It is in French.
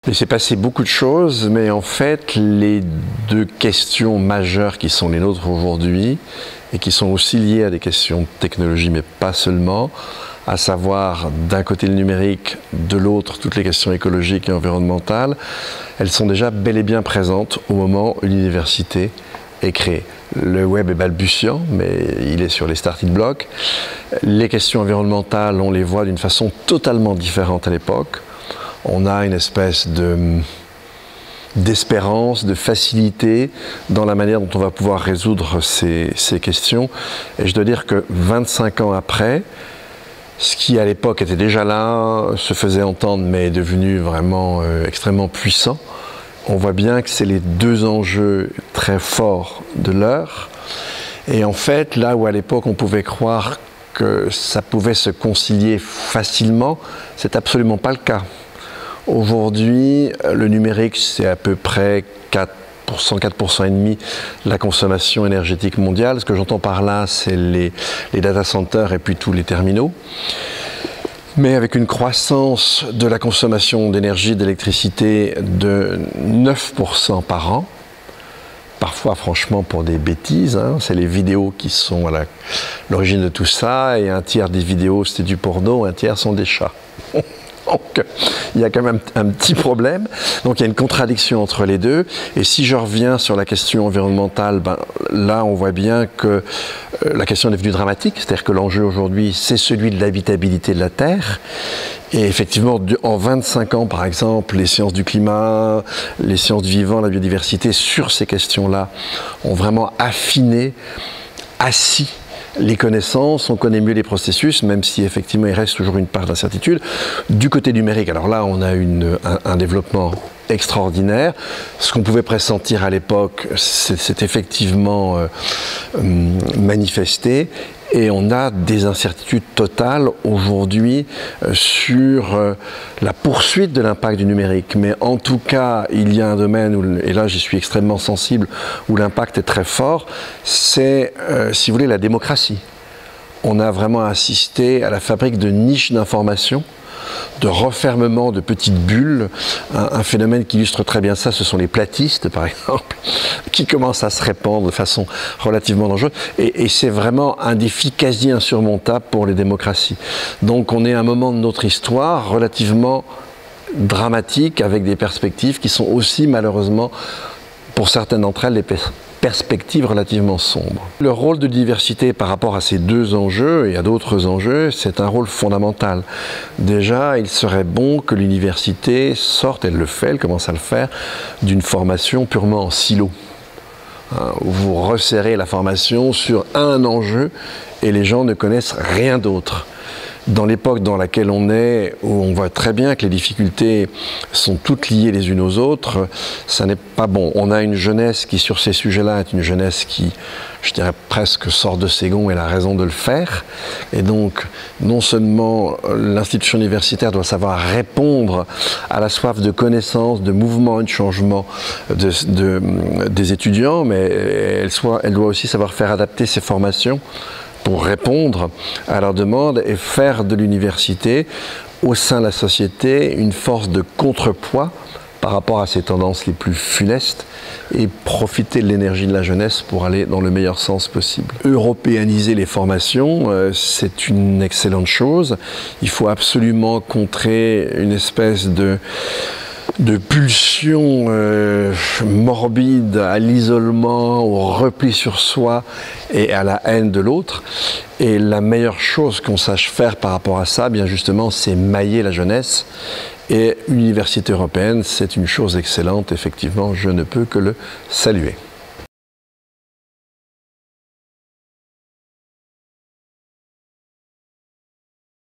Il s'est passé beaucoup de choses, mais en fait, les deux questions majeures qui sont les nôtres aujourd'hui, et qui sont aussi liées à des questions de technologie, mais pas seulement, à savoir d'un côté le numérique, de l'autre toutes les questions écologiques et environnementales, elles sont déjà bel et bien présentes au moment où l'université est créée. Le web est balbutiant, mais il est sur les starting blocks. Les questions environnementales, on les voit d'une façon totalement différente à l'époque. On a une espèce d'espérance, de facilité dans la manière dont on va pouvoir résoudre ces questions. Et je dois dire que 25 ans après, ce qui à l'époque était déjà là, se faisait entendre, mais est devenu vraiment extrêmement puissant. On voit bien que c'est les deux enjeux très forts de l'heure. Et en fait, là où à l'époque on pouvait croire que ça pouvait se concilier facilement, c'est absolument pas le cas. Aujourd'hui, le numérique, c'est à peu près 4% et demi de la consommation énergétique mondiale. Ce que j'entends par là, c'est les data centers et puis tous les terminaux. Mais avec une croissance de la consommation d'énergie, d'électricité de 9% par an, parfois franchement pour des bêtises, hein. C'est les vidéos qui sont à l'origine de tout ça, et un tiers des vidéos c'est du porno, un tiers sont des chats. Donc, il y a quand même un petit problème. Donc, il y a une contradiction entre les deux. Et si je reviens sur la question environnementale, là, on voit bien que la question est devenue dramatique. C'est-à-dire que l'enjeu aujourd'hui, c'est celui de l'habitabilité de la Terre. Et effectivement, en 25 ans, par exemple, les sciences du climat, les sciences du vivant, la biodiversité, sur ces questions-là, ont vraiment affiné, assis les connaissances, on connaît mieux les processus, même si effectivement il reste toujours une part d'incertitude. Du côté numérique, alors là on a un développement extraordinaire. Ce qu'on pouvait pressentir à l'époque, c'est effectivement manifesté. Et on a des incertitudes totales aujourd'hui sur la poursuite de l'impact du numérique. Mais en tout cas, il y a un domaine, où, et là j'y suis extrêmement sensible, où l'impact est très fort, c'est, si vous voulez, la démocratie. On a vraiment assisté à la fabrique de niches d'information, de refermement de petites bulles. Un phénomène qui illustre très bien ça, ce sont les platistes, par exemple, qui commencent à se répandre de façon relativement dangereuse. Et c'est vraiment un défi quasi insurmontable pour les démocraties. Donc on est à un moment de notre histoire relativement dramatique, avec des perspectives qui sont aussi, malheureusement, pour certaines d'entre elles, les perspectives relativement sombres. Le rôle de diversité par rapport à ces deux enjeux et à d'autres enjeux, c'est un rôle fondamental. Déjà, il serait bon que l'université sorte, elle le fait, elle commence à le faire, d'une formation purement en silo. Vous resserrez la formation sur un enjeu et les gens ne connaissent rien d'autre. Dans l'époque dans laquelle on est, où on voit très bien que les difficultés sont toutes liées les unes aux autres, ça n'est pas bon. On a une jeunesse qui, sur ces sujets-là, est une jeunesse qui, je dirais presque, sort de ses gonds et a raison de le faire. Et donc, non seulement l'institution universitaire doit savoir répondre à la soif de connaissances, de mouvement et de changement des étudiants, mais elle doit aussi savoir faire adapter ses formations pour répondre à leurs demandes et faire de l'université, au sein de la société, une force de contrepoids par rapport à ces tendances les plus funestes et profiter de l'énergie de la jeunesse pour aller dans le meilleur sens possible. Européaniser les formations, c'est une excellente chose. Il faut absolument contrer une espèce de pulsion morbide à l'isolement, au repli sur soi et à la haine de l'autre. Et la meilleure chose qu'on sache faire par rapport à ça, bien justement, c'est mailler la jeunesse. Et une université européenne, c'est une chose excellente, effectivement, je ne peux que le saluer.